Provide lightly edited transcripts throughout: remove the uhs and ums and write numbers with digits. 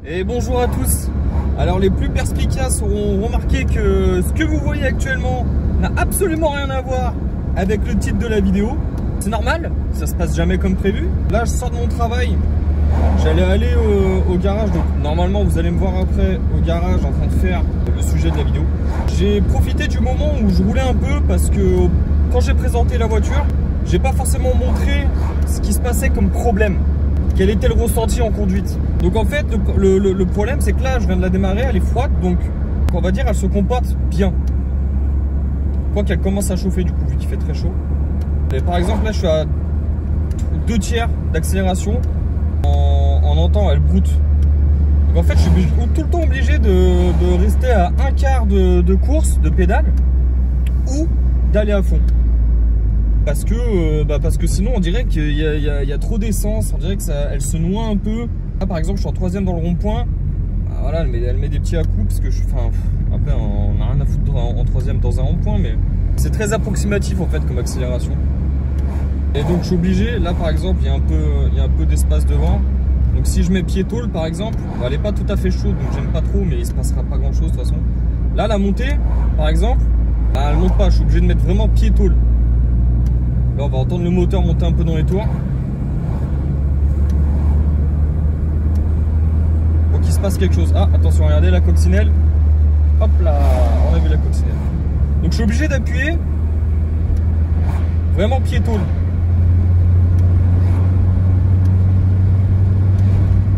Et bonjour à tous. Alors les plus perspicaces auront remarqué que ce que vous voyez actuellement n'a absolument rien à voir avec le titre de la vidéo. C'est normal, ça se passe jamais comme prévu. Là je sors de mon travail, j'allais aller au garage, donc normalement vous allez me voir après au garage en train de faire le sujet de la vidéo. J'ai profité du moment où je roulais un peu parce que quand j'ai présenté la voiture, j'ai pas forcément montré ce qui se passait comme problème. Quel était le ressenti en conduite. Donc en fait le problème c'est que là je viens de la démarrer, elle est froide, donc on va dire elle se comporte bien. Quoi qu'elle commence à chauffer du coup vu qu'il fait très chaud. Et par exemple là je suis à 2/3 d'accélération, en entend elle broute. Donc en fait je suis tout le temps obligé de rester à 1/4 de course, de pédale, ou d'aller à fond. Parce que sinon on dirait qu'il y a trop d'essence, on dirait que elle se noie un peu. Là par exemple je suis en 3ème dans le rond-point, voilà, elle met des petits à-coups parce que après on n'a rien à foutre en 3ème dans un rond-point, mais c'est très approximatif en fait comme accélération. Et donc je suis obligé, là par exemple il y a un peu d'espace devant, donc si je mets pied-tôle par exemple, elle n'est pas tout à fait chaude donc j'aime pas trop, mais il se passera pas grand chose de toute façon. Là la montée par exemple, elle monte pas, je suis obligé de mettre vraiment pied-tôle. Là on va entendre le moteur monter un peu dans les tours. Faut qu'il se passe quelque chose. Ah attention, regardez la coccinelle. Hop là, on a vu la coccinelle. Donc je suis obligé d'appuyer vraiment pied-tôle.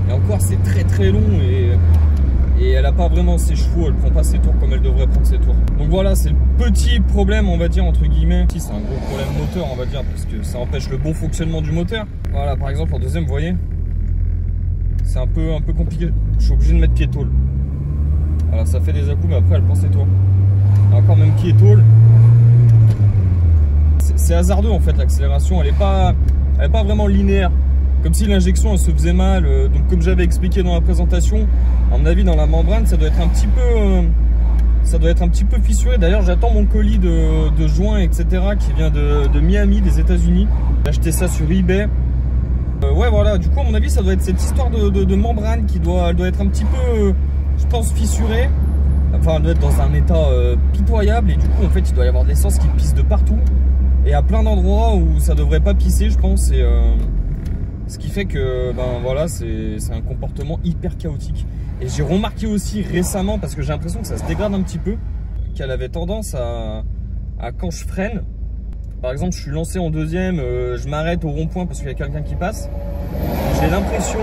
Et encore c'est très long et elle n'a pas vraiment ses chevaux, elle prend pas ses tours comme elle devrait prendre ses tours. Donc voilà, c'est le petit problème on va dire entre guillemets. Si c'est un gros problème moteur on va dire parce que ça empêche le bon fonctionnement du moteur. Voilà par exemple en 2ème vous voyez, c'est un peu compliqué, je suis obligé de mettre pied-tôle. Alors ça fait des à-coups mais après elle prend ses tours. Et encore même pied-tôle, c'est hasardeux en fait l'accélération, elle est pas vraiment linéaire. Comme si l'injection elle se faisait mal, donc comme j'avais expliqué dans la présentation, à mon avis dans la membrane ça doit être un petit peu fissuré. D'ailleurs j'attends mon colis de joint etc qui vient de Miami, des États-Unis. J'ai acheté ça sur eBay. Ouais voilà, du coup à mon avis ça doit être cette histoire de membrane qui doit être un petit peu, je pense, fissurée. Enfin elle doit être dans un état pitoyable et du coup en fait il doit y avoir de l'essence qui pisse de partout. Et à plein d'endroits où ça devrait pas pisser je pense. Et ce qui fait que voilà, c'est un comportement hyper chaotique. Et j'ai remarqué aussi récemment, parce que j'ai l'impression que ça se dégrade un petit peu, qu'elle avait tendance à quand je freine, par exemple je suis lancé en 2ème, je m'arrête au rond-point parce qu'il y a quelqu'un qui passe, j'ai l'impression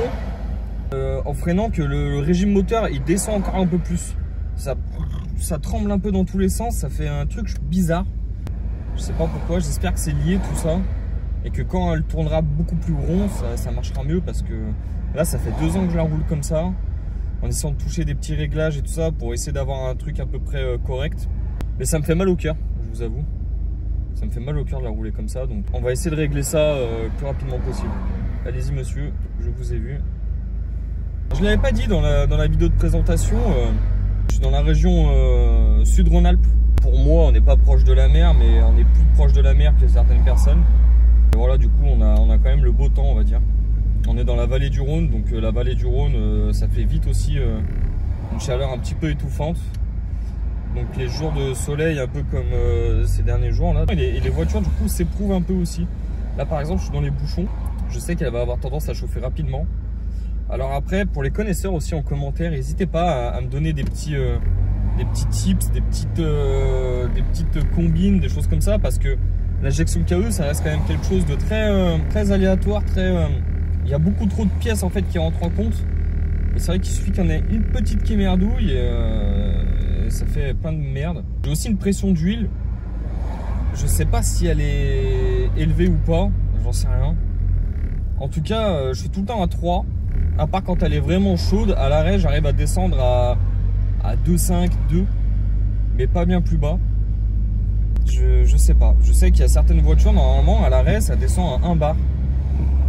en freinant que le régime moteur il descend encore un peu plus, ça tremble un peu dans tous les sens, ça fait un truc bizarre, je sais pas pourquoi, j'espère que c'est lié tout ça. Et que quand elle tournera beaucoup plus rond, ça marchera mieux parce que là ça fait 2 ans que je la roule comme ça, en essayant de toucher des petits réglages et tout ça pour essayer d'avoir un truc à peu près correct. Mais ça me fait mal au cœur, je vous avoue. Ça me fait mal au cœur de la rouler comme ça, donc on va essayer de régler ça le plus rapidement possible. Allez-y monsieur, je vous ai vu. Je ne l'avais pas dit dans la vidéo de présentation, je suis dans la région Sud Rhône-Alpes. Pour moi on n'est pas proche de la mer, mais on est plus proche de la mer que certaines personnes. Et voilà, du coup on a quand même le beau temps on va dire. On est dans la vallée du Rhône, donc la vallée du Rhône ça fait vite aussi une chaleur un petit peu étouffante. Donc les jours de soleil un peu comme ces derniers jours là. Et les voitures du coup s'éprouvent un peu aussi. Là par exemple je suis dans les bouchons, je sais qu'elle va avoir tendance à chauffer rapidement. Alors après pour les connaisseurs aussi en commentaire, n'hésitez pas à me donner des petits tips, des petites combines, des choses comme ça, parce que l'injection KE ça reste quand même quelque chose de très aléatoire, il y a beaucoup trop de pièces en fait qui rentrent en compte. Et c'est vrai qu'il suffit qu'il y en ait une petite qui merdouille et ça fait plein de merde. J'ai aussi une pression d'huile. Je sais pas si elle est élevée ou pas, j'en sais rien. En tout cas, je suis tout le temps à 3. À part quand elle est vraiment chaude, à l'arrêt j'arrive à descendre à 2,5, 2, mais pas bien plus bas. Je sais pas. Je sais qu'il y a certaines voitures, normalement, à l'arrêt, ça descend à 1 bar.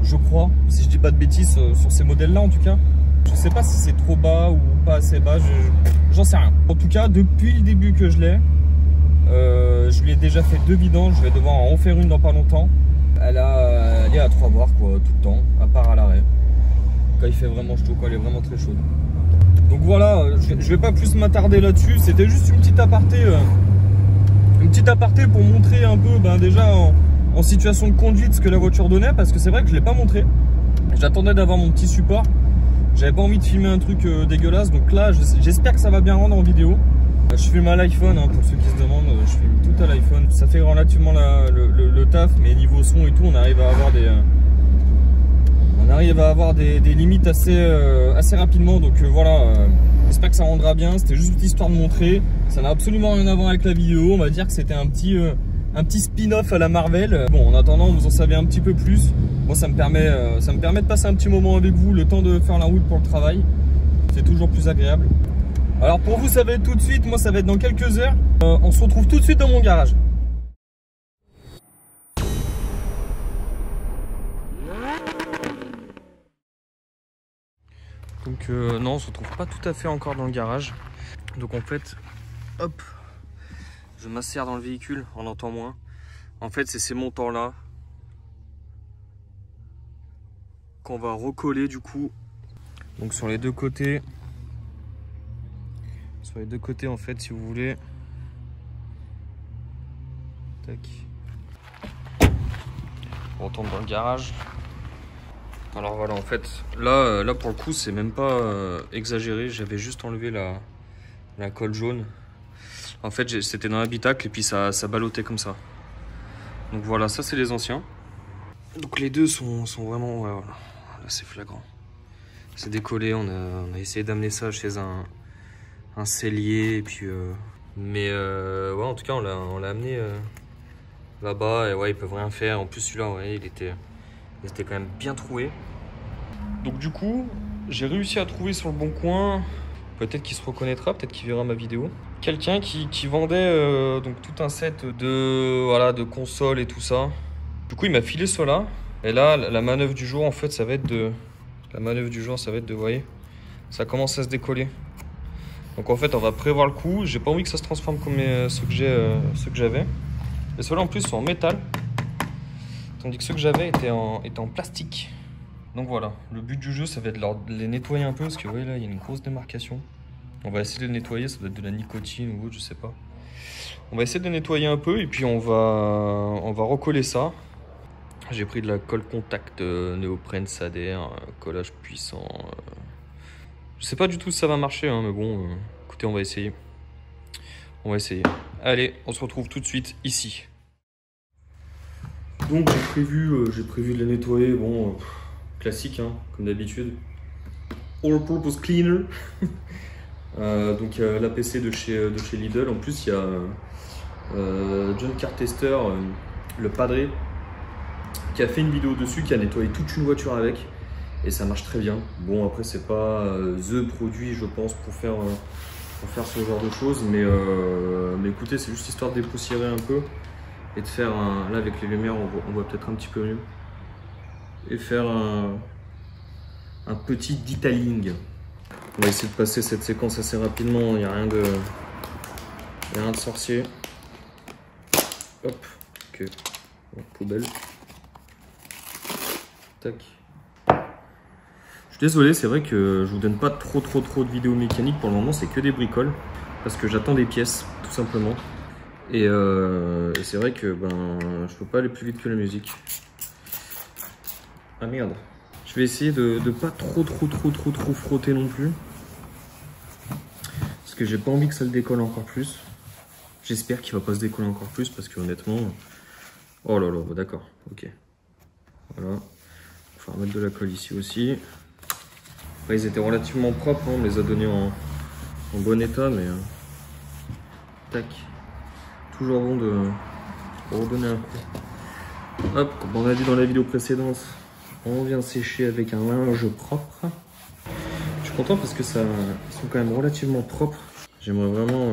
Je crois, si je dis pas de bêtises sur ces modèles-là en tout cas. Je sais pas si c'est trop bas ou pas assez bas, j'en sais rien. En tout cas, depuis le début que je l'ai, je lui ai déjà fait 2 vidanges, je vais devoir en refaire une dans pas longtemps. Elle est à 3 bars quoi, tout le temps, à part à l'arrêt. quand il fait vraiment chaud, quand elle est vraiment très chaude. Donc voilà, je vais pas plus m'attarder là-dessus. C'était juste une petite aparté pour montrer un peu déjà en situation de conduite ce que la voiture donnait, parce que c'est vrai que je l'ai pas montré. J'attendais d'avoir mon petit support. J'avais pas envie de filmer un truc dégueulasse, donc là j'espère que ça va bien rendre en vidéo. Je filme à l'iPhone, hein, pour ceux qui se demandent, je filme tout à l'iPhone. Ça fait relativement le taf, mais niveau son et tout, on arrive à avoir des limites assez rapidement. Donc voilà, j'espère que ça rendra bien. C'était juste une histoire de montrer. Ça n'a absolument rien à voir avec la vidéo. On va dire que c'était un petit spin-off à la Marvel. Bon, en attendant, vous en savez un petit peu plus. Moi, ça me permet de passer un petit moment avec vous, le temps de faire la route pour le travail. C'est toujours plus agréable. Alors pour vous, ça va être tout de suite. Moi, ça va être dans quelques heures. On se retrouve tout de suite dans mon garage. Donc non, on se retrouve pas tout à fait encore dans le garage. Donc en fait, hop, je m'insère dans le véhicule, on entend moins. En fait, c'est ces montants là qu'on va recoller du coup. Donc sur les deux côtés. Sur les deux côtés en fait, si vous voulez. Tac. On retourne dans le garage. Alors voilà, en fait, là pour le coup, c'est même pas exagéré. J'avais juste enlevé la colle jaune. En fait, c'était dans l'habitacle et puis ça ballottait comme ça. Donc voilà, ça c'est les anciens. Donc les deux sont vraiment, ouais, voilà. Là c'est flagrant. C'est décollé, on a essayé d'amener ça chez un sellier. Et puis, ouais, en tout cas, on l'a amené là-bas. Et ouais, ils peuvent rien faire. En plus, celui-là, ouais, il était quand même bien troué. Donc du coup, j'ai réussi à trouver sur le bon coin, peut-être qu'il se reconnaîtra, peut-être qu'il verra ma vidéo, quelqu'un qui vendait donc tout un set de consoles et tout ça. Du coup, il m'a filé cela. Et là, la manœuvre du jour, en fait, ça va être de... vous voyez, ça commence à se décoller. Donc en fait, on va prévoir le coup. J'ai pas envie que ça se transforme comme ceux que j'avais. Et ceux-là, en plus, sont en métal. Tandis que ceux que j'avais étaient en plastique. Donc voilà, le but du jeu, ça va être de les nettoyer un peu. Parce que vous voyez là, il y a une grosse démarcation. On va essayer de les nettoyer, ça doit être de la nicotine ou autre, je sais pas. On va essayer de les nettoyer un peu et puis on va recoller ça. J'ai pris de la colle contact néoprène Sader, collage puissant. Je sais pas du tout si ça va marcher, hein, mais bon, écoutez, on va essayer. On va essayer. Allez, on se retrouve tout de suite ici. Donc j'ai prévu de les nettoyer, bon, classique, hein, comme d'habitude. All Purpose Cleaner. Donc l'APC de chez Lidl. En plus, il y a John Cartester, le padré, qui a fait une vidéo dessus, qui a nettoyé toute une voiture avec. Et ça marche très bien. Bon, après, c'est pas the produit, je pense, pour faire ce genre de choses. Mais écoutez, c'est juste histoire de dépoussiérer un peu. Et de faire un... Là, avec les lumières, on voit peut-être un petit peu mieux. Et faire un petit detailing. On va essayer de passer cette séquence assez rapidement. Il n'y a rien de sorcier. Hop. Ok. Poubelle. Tac. Je suis désolé, c'est vrai que je vous donne pas trop de vidéos mécaniques pour le moment. C'est que des bricoles. Parce que j'attends des pièces, tout simplement. Et c'est vrai que je peux pas aller plus vite que la musique. Ah merde. Je vais essayer de pas trop frotter non plus. Parce que j'ai pas envie que ça le décolle encore plus. J'espère qu'il va pas se décoller encore plus parce que honnêtement... Oh là là, d'accord, ok. Voilà. Il va remettre de la colle ici aussi. Après, ils étaient relativement propres, hein. On les a donnés en bon état, mais... Tac. Toujours bon de redonner un coup. Hop, comme on a dit dans la vidéo précédente, on vient sécher avec un linge propre. Je suis content parce que ça ils sont quand même relativement propres. J'aimerais vraiment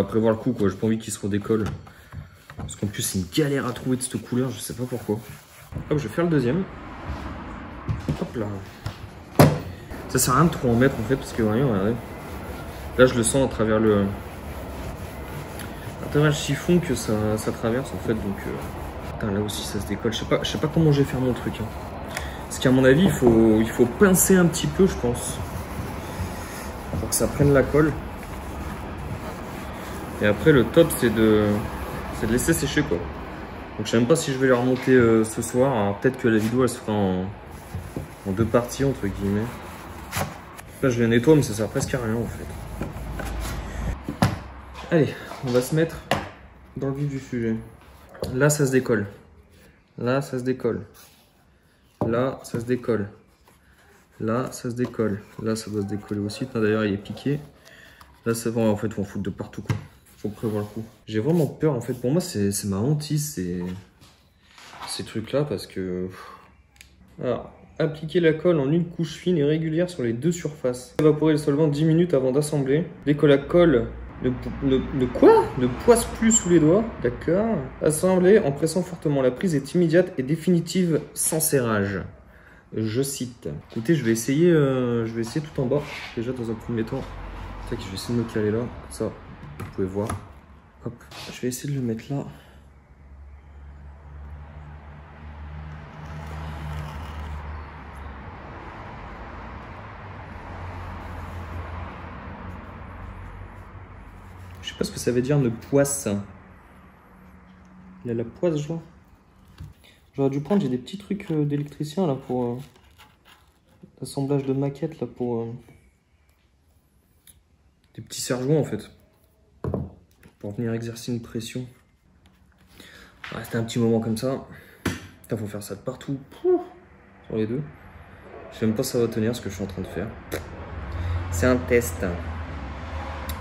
prévoir le coup, quoi. J'ai pas envie qu'ils se redécollent. Parce qu'en plus c'est une galère à trouver de cette couleur, je sais pas pourquoi. Hop, je vais faire le deuxième. Hop là. Ça sert à rien de trop en mettre en fait parce que regardez. Là je le sens à travers le chiffon que ça traverse en fait, donc putain, là aussi ça se décolle. Je sais pas comment je vais faire mon truc, hein. Parce qu'à mon avis, il faut pincer un petit peu, je pense. Pour que ça prenne la colle. Et après, le top, c'est de laisser sécher, quoi. Donc je sais même pas si je vais les remonter ce soir. Alors peut-être que la vidéo, elle se fera en 2 parties, entre guillemets. Là, je les nettoie, mais ça sert presque à rien, en fait. Allez, on va se mettre dans le vif du sujet. Là, ça se décolle. Là, ça se décolle. Là, ça se décolle. Là, ça se décolle. Là, ça doit se décoller aussi. D'ailleurs, il est piqué. Là, c'est bon. En fait, on fout de partout, quoi. Faut prévoir le coup. J'ai vraiment peur. En fait, pour moi, c'est ma hantise, ces trucs-là, parce que... Alors, appliquer la colle en une couche fine et régulière sur les 2 surfaces. Évaporer le solvant 10 minutes avant d'assembler. Dès que la colle ne poisse plus sous les doigts. D'accord. Assembler en pressant fortement. La prise est immédiate et définitive sans serrage. Je cite. Écoutez, je vais essayer tout en bas. Déjà dans un premier temps. Tac, je vais essayer de me caler là. Comme ça, vous pouvez voir. Hop. Je vais essayer de le mettre là. Je sais pas ce que ça veut dire, ne poisse. Il a la poisse, genre. J'aurais dû prendre, j'ai des petits trucs d'électricien là pour l'assemblage de maquettes là pour des petits serre-joints en fait. Pour venir exercer une pression. On va rester un petit moment comme ça. Putain, faut faire ça de partout. Sur les 2. Je sais même pas si ça va tenir ce que je suis en train de faire. C'est un test. De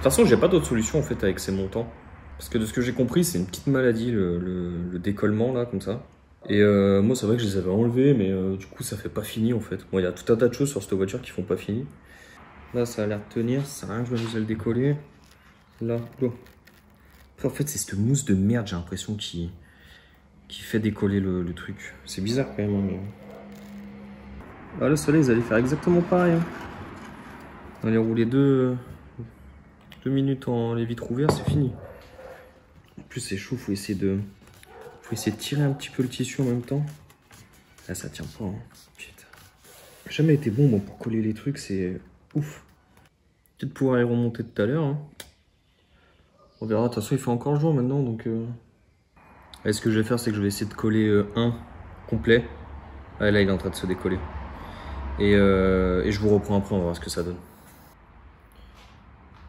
toute façon, j'ai pas d'autre solution en fait avec ces montants. Parce que de ce que j'ai compris, c'est une petite maladie, le décollement là, comme ça. Et moi, c'est vrai que je les avais enlevés, mais du coup, ça fait pas fini en fait. Bon, il y a tout un tas de choses sur cette voiture qui font pas fini. Là, ça a l'air de tenir, ça sert à rien que je m'amuse à le décoller. Là, oh. Après, en fait, c'est cette mousse de merde, j'ai l'impression, qui fait décoller le truc. C'est bizarre quand même. Mais... Ah, le soleil, ils allaient faire exactement pareil. Hein. On allait rouler 2 minutes en les vitres ouvertes, c'est fini. En plus, c'est chaud, faut essayer de tirer un petit peu le tissu en même temps. Là, ça tient pas. Hein. Putain. Jamais été bon pour coller les trucs, c'est ouf. Peut-être pouvoir y remonter tout à l'heure. Hein. On verra. De toute façon, il fait encore jour maintenant, donc. Et ce que je vais faire, c'est que je vais essayer de coller un complet. Ah, là, il est en train de se décoller. Et je vous reprends après, on va voir ce que ça donne.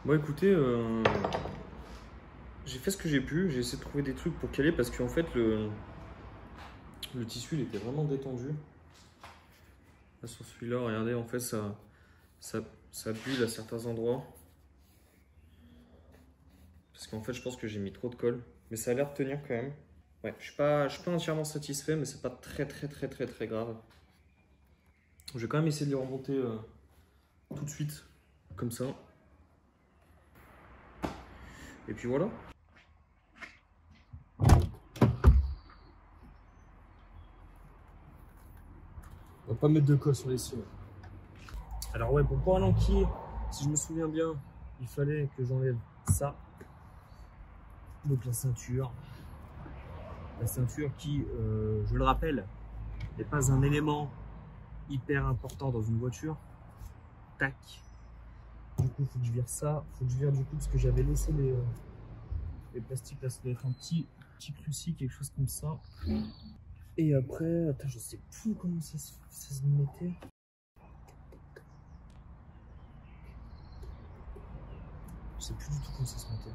Bon, écoutez, j'ai fait ce que j'ai pu. J'ai essayé de trouver des trucs pour caler parce qu'en fait, le tissu, il était vraiment détendu. Là, sur celui-là, regardez, en fait, ça bulle à certains endroits. Parce qu'en fait, je pense que j'ai mis trop de colle. Mais ça a l'air de tenir quand même. Ouais, je suis pas entièrement satisfait, mais c'est pas très grave. Je vais quand même essayer de les remonter tout de suite, comme ça. Et puis voilà. On va pas mettre de colle sur les cils. Alors ouais, pour pouvoir l'enquiller, si je me souviens bien, il fallait que j'enlève ça. Donc la ceinture. La ceinture qui, je le rappelle, n'est pas un élément hyper important dans une voiture. Tac. Du coup, il faut que je vire ça. Il faut que je vire du coup parce que j'avais laissé les plastiques là. Ça doit être un petit cruci, quelque chose comme ça. Et après, attends, je sais plus comment ça se mettait. Je sais plus du tout comment ça se mettait.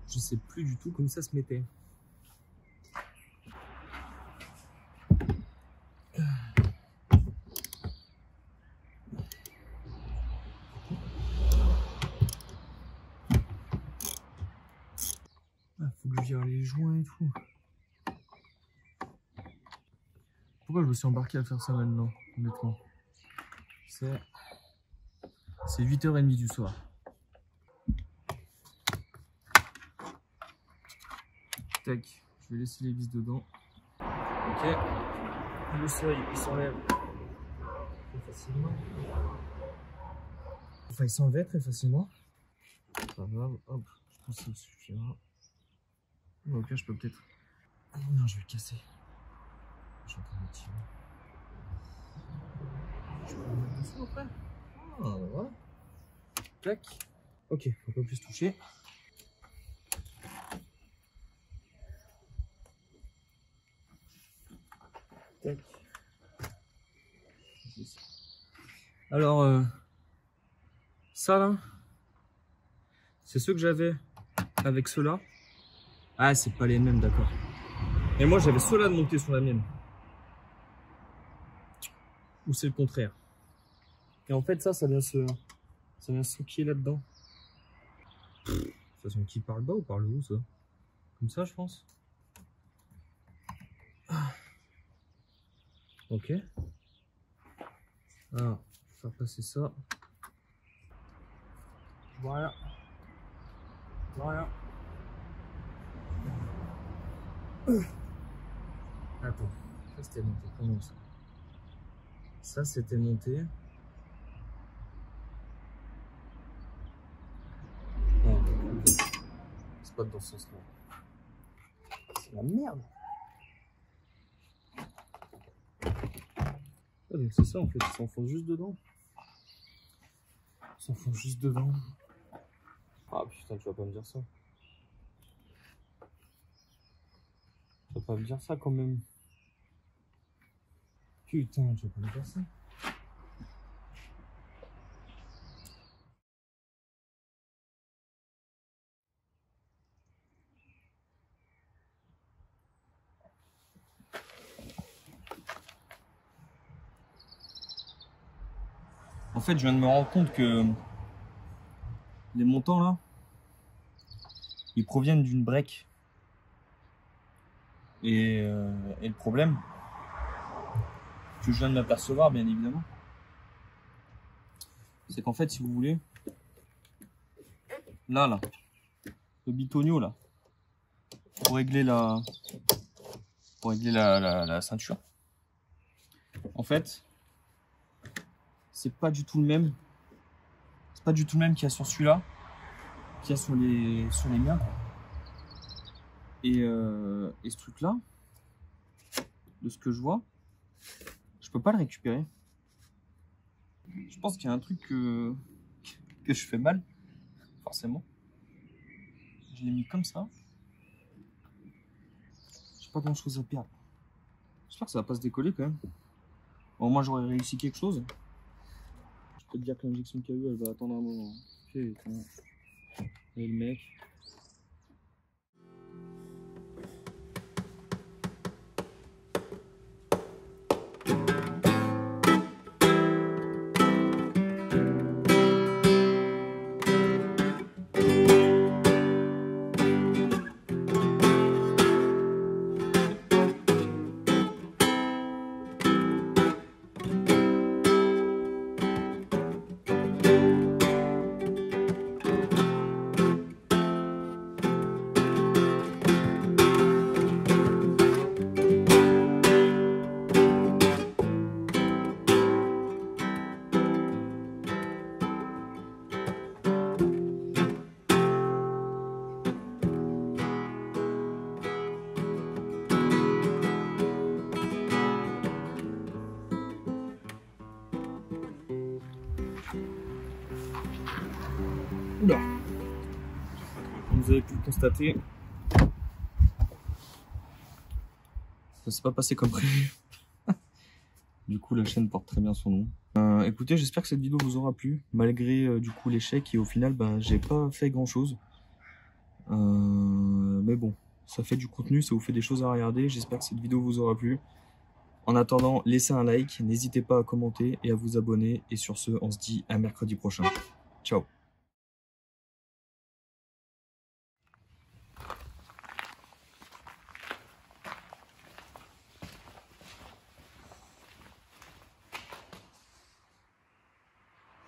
Je sais plus du tout comment ça se mettait. Faut que je vire les joints et tout. Pourquoi je me suis embarqué à faire ça maintenant, honnêtement? C'est 8h30 du soir. Tac, je vais laisser les vis dedans. Ok. Le seuil, il s'enlève très facilement. Enfin, il s'enlève très facilement. Pas grave, hop, je pense que ça suffira. Ok, je peux peut-être. Non, je vais le casser. Je suis en train de tirer. Je peux le mettre dessous après. Ah, voilà. Tac. Ok, faut pas plus toucher. Tac. Alors, ça là, c'est ceux que j'avais avec ceux-là. Ah, c'est pas les mêmes, d'accord. Et moi, j'avais ceux-là de monter sur la mienne. Ou c'est le contraire. Et en fait, ça vient se souquer là-dedans. De toute façon, qui par le bas ou par le haut, ça? Comme ça, je pense. Ok. Alors, faire passer ça. Voilà. Voilà. Attends, ça c'était monté. Comment ça? Ça c'était monté. Non, c'est pas dans ce sens-là. C'est la merde. Ah, donc c'est ça en fait, ils s'enfoncent juste dedans. Ils s'enfoncent juste dedans. Ah putain, tu vas pas me dire ça. Tu vas pas me dire ça quand même. Putain, tu vas pas me dire ça. En fait, je viens de me rendre compte que les montants là, ils proviennent d'une break. Et le problème que je viens de m'apercevoir, bien évidemment, c'est qu'en fait, si vous voulez, là, le bitonio là, pour régler la ceinture, en fait, c'est pas du tout le même. C'est pas du tout le même qu'il y a sur celui-là, qu'il y a sur les miens, quoi. Et ce truc-là, de ce que je vois, je peux pas le récupérer. Je pense qu'il y a un truc que je fais mal, forcément. Je l'ai mis comme ça. J'ai pas grand chose à perdre. J'espère que ça va pas se décoller quand même. Bon, moi j'aurais réussi quelque chose. Je peux te dire que l'injection KE elle va attendre un moment. Putain. Et le mec. Oula. Comme vous avez pu le constater, ça s'est pas passé comme prévu. Du coup, la chaîne porte très bien son nom. Écoutez, j'espère que cette vidéo vous aura plu, malgré du coup l'échec et au final, j'ai pas fait grand chose. Mais bon, ça fait du contenu, ça vous fait des choses à regarder. J'espère que cette vidéo vous aura plu. En attendant, laissez un like, n'hésitez pas à commenter et à vous abonner. Et sur ce, on se dit à mercredi prochain. Ciao.